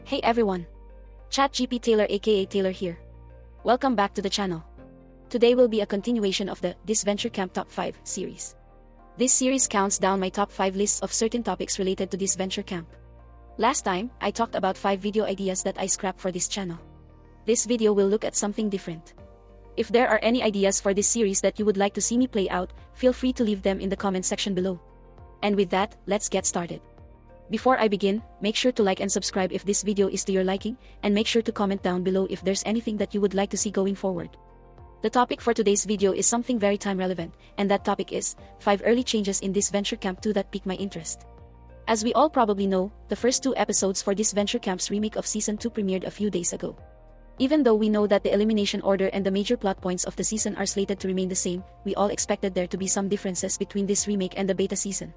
Hey everyone! ChatGPT Taylor aka Taylor here. Welcome back to the channel. Today will be a continuation of the Disventure Camp Top 5 series. This series counts down my top 5 lists of certain topics related to Disventure Camp. Last time, I talked about 5 video ideas that I scrapped for this channel. This video will look at something different. If there are any ideas for this series that you would like to see me play out, feel free to leave them in the comment section below. And with that, let's get started. Before I begin, make sure to like and subscribe if this video is to your liking, and make sure to comment down below if there's anything that you would like to see going forward. The topic for today's video is something very time relevant, and that topic is 5 early changes in Disventure Camp 2 that pique my interest. As we all probably know, the first 2 episodes for Disventure Camp's remake of Season 2 premiered a few days ago. Even though we know that the elimination order and the major plot points of the season are slated to remain the same, we all expected there to be some differences between this remake and the beta season.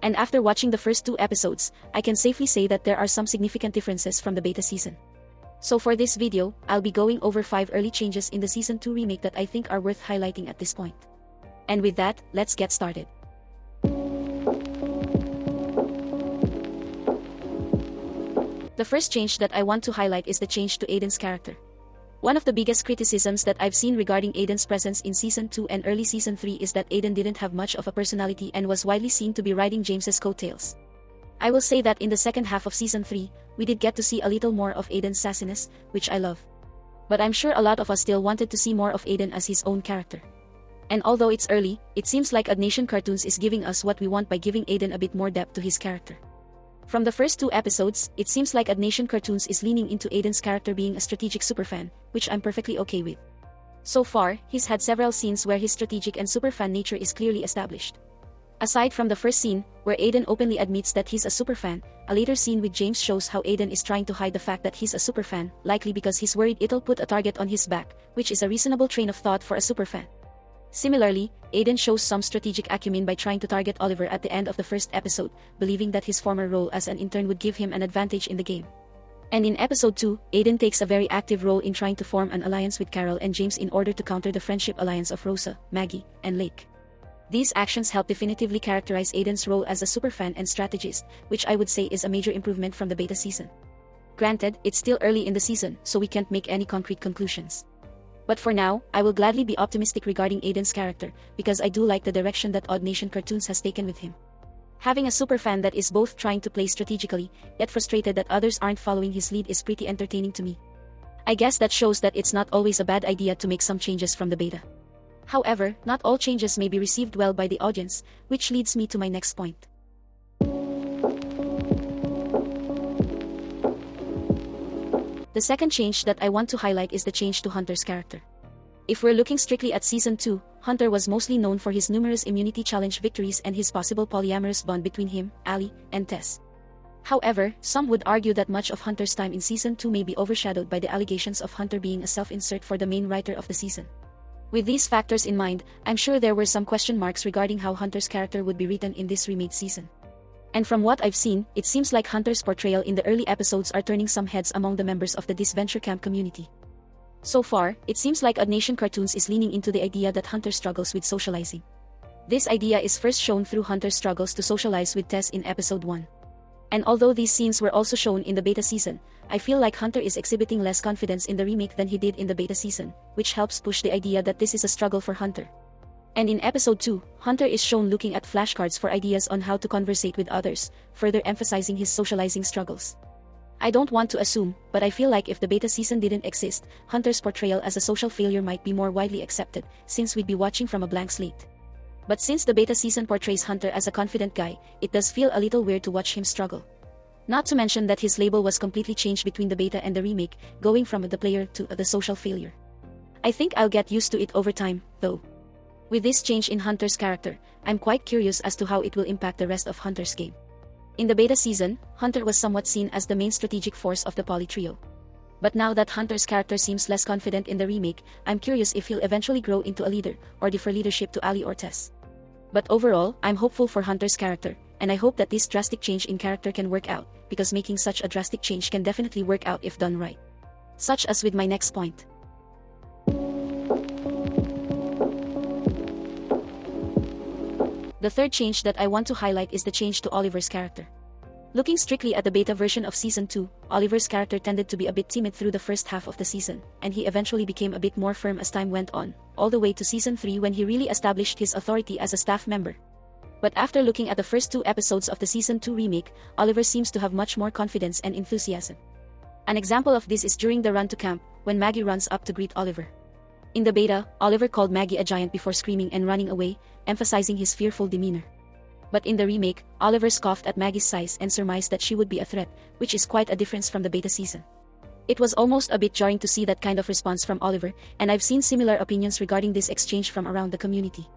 And after watching the first 2 episodes, I can safely say that there are some significant differences from the beta season. So for this video, I'll be going over 5 early changes in the Season 2 remake that I think are worth highlighting at this point. And with that, let's get started. The first change that I want to highlight is the change to Aiden's character. One of the biggest criticisms that I've seen regarding Aiden's presence in Season 2 and early Season 3 is that Aiden didn't have much of a personality and was widely seen to be riding James's coattails. I will say that in the second half of Season 3, we did get to see a little more of Aiden's sassiness, which I love. But I'm sure a lot of us still wanted to see more of Aiden as his own character. And although it's early, it seems like Nation Cartoons is giving us what we want by giving Aiden a bit more depth to his character. From the first 2 episodes, it seems like Nation Cartoons is leaning into Aiden's character being a strategic superfan, which I'm perfectly okay with. So far, he's had several scenes where his strategic and superfan nature is clearly established. Aside from the first scene, where Aiden openly admits that he's a superfan, a later scene with James shows how Aiden is trying to hide the fact that he's a superfan, likely because he's worried it'll put a target on his back, which is a reasonable train of thought for a superfan. Similarly, Aiden shows some strategic acumen by trying to target Oliver at the end of the first episode, believing that his former role as an intern would give him an advantage in the game. And in episode 2, Aiden takes a very active role in trying to form an alliance with Carol and James in order to counter the friendship alliance of Rosa, Maggie, and Lake. These actions help definitively characterize Aiden's role as a superfan and strategist, which I would say is a major improvement from the beta season. Granted, it's still early in the season, so we can't make any concrete conclusions. But for now, I will gladly be optimistic regarding Aiden's character, because I do like the direction that Nation Cartoons has taken with him. Having a superfan that is both trying to play strategically, yet frustrated that others aren't following his lead is pretty entertaining to me. I guess that shows that it's not always a bad idea to make some changes from the beta. However, not all changes may be received well by the audience, which leads me to my next point. The second change that I want to highlight is the change to Hunter's character. If we're looking strictly at Season 2, Hunter was mostly known for his numerous immunity challenge victories and his possible polyamorous bond between him, Ali, and Tess. However, some would argue that much of Hunter's time in Season 2 may be overshadowed by the allegations of Hunter being a self-insert for the main writer of the season. With these factors in mind, I'm sure there were some question marks regarding how Hunter's character would be written in this remade season. And from what I've seen, it seems like Hunter's portrayal in the early episodes are turning some heads among the members of the Disventure Camp community. So far, it seems like Nation Cartoons is leaning into the idea that Hunter struggles with socializing. This idea is first shown through Hunter's struggles to socialize with Tess in episode 1. And although these scenes were also shown in the beta season, I feel like Hunter is exhibiting less confidence in the remake than he did in the beta season, which helps push the idea that this is a struggle for Hunter. And in episode 2, Hunter is shown looking at flashcards for ideas on how to conversate with others, further emphasizing his socializing struggles. I don't want to assume, but I feel like if the beta season didn't exist, Hunter's portrayal as a social failure might be more widely accepted, since we'd be watching from a blank slate. But since the beta season portrays Hunter as a confident guy, it does feel a little weird to watch him struggle. Not to mention that his label was completely changed between the beta and the remake, going from the player to the social failure. I think I'll get used to it over time, though. With this change in Hunter's character, I'm quite curious as to how it will impact the rest of Hunter's game. In the beta season, Hunter was somewhat seen as the main strategic force of the Poly Trio. But now that Hunter's character seems less confident in the remake, I'm curious if he'll eventually grow into a leader, or defer leadership to Ali or Tess. But overall, I'm hopeful for Hunter's character, and I hope that this drastic change in character can work out, because making such a drastic change can definitely work out if done right. Such as with my next point. The third change that I want to highlight is the change to Oliver's character. Looking strictly at the beta version of Season 2, Oliver's character tended to be a bit timid through the first half of the season, and he eventually became a bit more firm as time went on, all the way to Season 3 when he really established his authority as a staff member. But after looking at the first 2 episodes of the Season 2 remake, Oliver seems to have much more confidence and enthusiasm. An example of this is during the run to camp, when Maggie runs up to greet Oliver. In the beta, Oliver called Maggie a giant before screaming and running away, emphasizing his fearful demeanor. But in the remake, Oliver scoffed at Maggie's size and surmised that she would be a threat, which is quite a difference from the beta season. It was almost a bit jarring to see that kind of response from Oliver, and I've seen similar opinions regarding this exchange from around the community.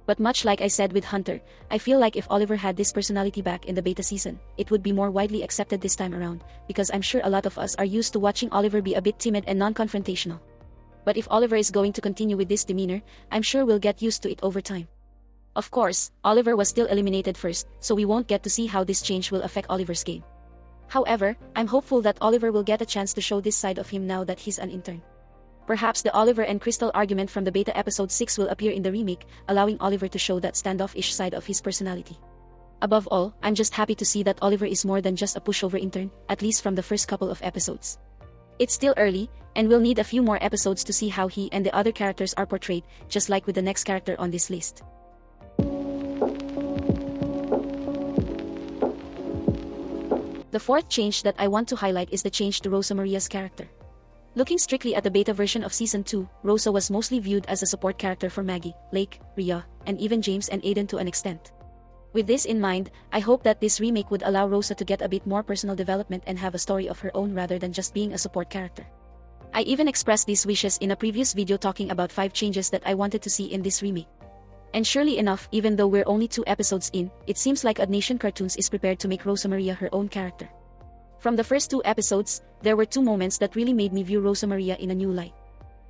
But much like I said with Hunter, I feel like if Oliver had this personality back in the beta season, it would be more widely accepted this time around, because I'm sure a lot of us are used to watching Oliver be a bit timid and non-confrontational. But if Oliver is going to continue with this demeanor, I'm sure we'll get used to it over time. Of course, Oliver was still eliminated first, so we won't get to see how this change will affect Oliver's game. However, I'm hopeful that Oliver will get a chance to show this side of him now that he's an intern. Perhaps the Oliver and Crystal argument from the beta episode 6 will appear in the remake, allowing Oliver to show that standoffish side of his personality. Above all, I'm just happy to see that Oliver is more than just a pushover intern, at least from the first couple of episodes. It's still early, and we'll need a few more episodes to see how he and the other characters are portrayed, just like with the next character on this list. The fourth change that I want to highlight is the change to Rosa Maria's character. Looking strictly at the beta version of Season 2, Rosa was mostly viewed as a support character for Maggie, Lake, Rhea, and even James and Aiden to an extent. With this in mind, I hope that this remake would allow Rosa to get a bit more personal development and have a story of her own rather than just being a support character. I even expressed these wishes in a previous video talking about 5 changes that I wanted to see in this remake. And surely enough, even though we're only 2 episodes in, it seems like Nation Cartoons is prepared to make Rosa Maria her own character. From the first 2 episodes, there were 2 moments that really made me view Rosa Maria in a new light.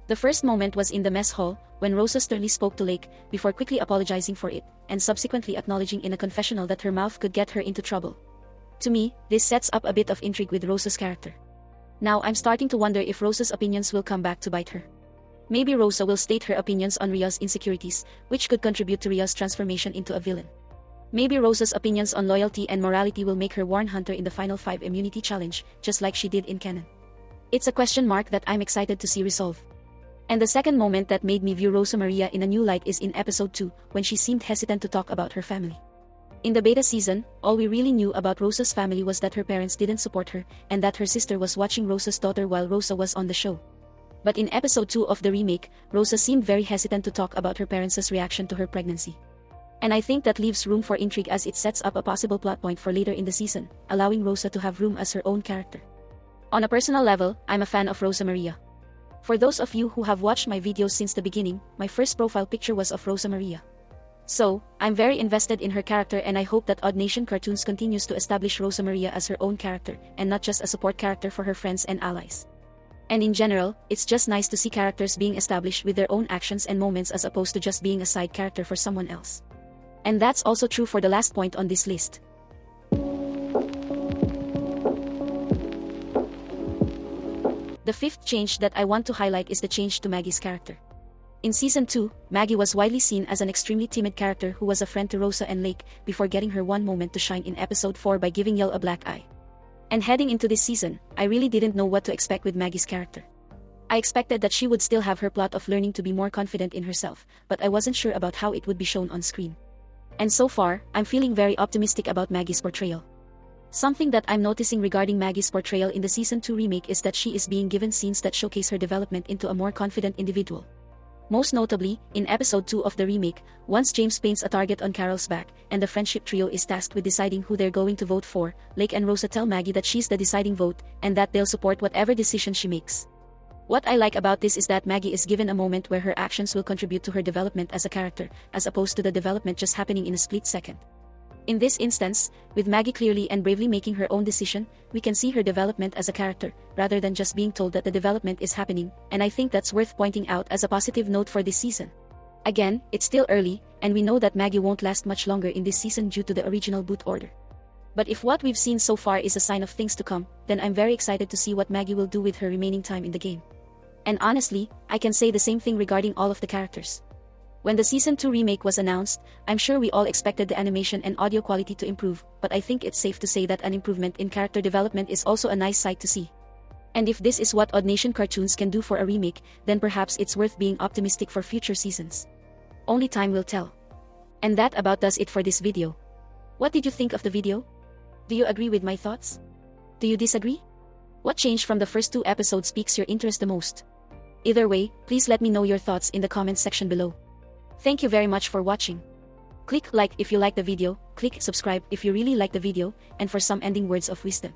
The first moment was in the mess hall, when Rosa sternly spoke to Lake, before quickly apologizing for it, and subsequently acknowledging in a confessional that her mouth could get her into trouble. To me, this sets up a bit of intrigue with Rosa's character. Now I'm starting to wonder if Rosa's opinions will come back to bite her. Maybe Rosa will state her opinions on Rhea's insecurities, which could contribute to Rhea's transformation into a villain. Maybe Rosa's opinions on loyalty and morality will make her warn Hunter in the final 5 immunity challenge, just like she did in canon. It's a question mark that I'm excited to see resolve. And the second moment that made me view Rosa Maria in a new light is in episode 2, when she seemed hesitant to talk about her family. In the beta season, all we really knew about Rosa's family was that her parents didn't support her, and that her sister was watching Rosa's daughter while Rosa was on the show. But in episode 2 of the remake, Rosa seemed very hesitant to talk about her parents' reaction to her pregnancy. And I think that leaves room for intrigue as it sets up a possible plot point for later in the season, allowing Rosa to have room as her own character. On a personal level, I'm a fan of Rosa Maria. For those of you who have watched my videos since the beginning, my first profile picture was of Rosa Maria. So, I'm very invested in her character, and I hope that Nation Cartoons continues to establish Rosa Maria as her own character, and not just a support character for her friends and allies. And in general, it's just nice to see characters being established with their own actions and moments as opposed to just being a side character for someone else. And that's also true for the last point on this list. The fifth change that I want to highlight is the change to Maggie's character. In Season 2, Maggie was widely seen as an extremely timid character who was a friend to Rosa and Lake, before getting her one moment to shine in episode 4 by giving Yell a black eye. And heading into this season, I really didn't know what to expect with Maggie's character. I expected that she would still have her plot of learning to be more confident in herself, but I wasn't sure about how it would be shown on screen. And so far, I'm feeling very optimistic about Maggie's portrayal. Something that I'm noticing regarding Maggie's portrayal in the Season 2 remake is that she is being given scenes that showcase her development into a more confident individual. Most notably, in episode 2 of the remake, once James paints a target on Carol's back, and the friendship trio is tasked with deciding who they're going to vote for, Lake and Rosa tell Maggie that she's the deciding vote, and that they'll support whatever decision she makes. What I like about this is that Maggie is given a moment where her actions will contribute to her development as a character, as opposed to the development just happening in a split second. In this instance, with Maggie clearly and bravely making her own decision, we can see her development as a character, rather than just being told that the development is happening, and I think that's worth pointing out as a positive note for this season. Again, it's still early, and we know that Maggie won't last much longer in this season due to the original boot order. But if what we've seen so far is a sign of things to come, then I'm very excited to see what Maggie will do with her remaining time in the game. And honestly, I can say the same thing regarding all of the characters. When the Season 2 remake was announced, I'm sure we all expected the animation and audio quality to improve, but I think it's safe to say that an improvement in character development is also a nice sight to see. And if this is what Odd Nation Cartoons can do for a remake, then perhaps it's worth being optimistic for future seasons. Only time will tell. And that about does it for this video. What did you think of the video? Do you agree with my thoughts? Do you disagree? What changed from the first 2 episodes piques your interest the most? Either way, please let me know your thoughts in the comments section below. Thank you very much for watching. Click like if you like the video, click subscribe if you really like the video, and for some ending words of wisdom.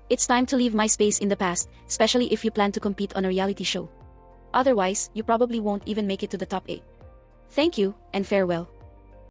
It's time to leave my space in the past, especially if you plan to compete on a reality show. Otherwise, you probably won't even make it to the top 8. Thank you, and farewell.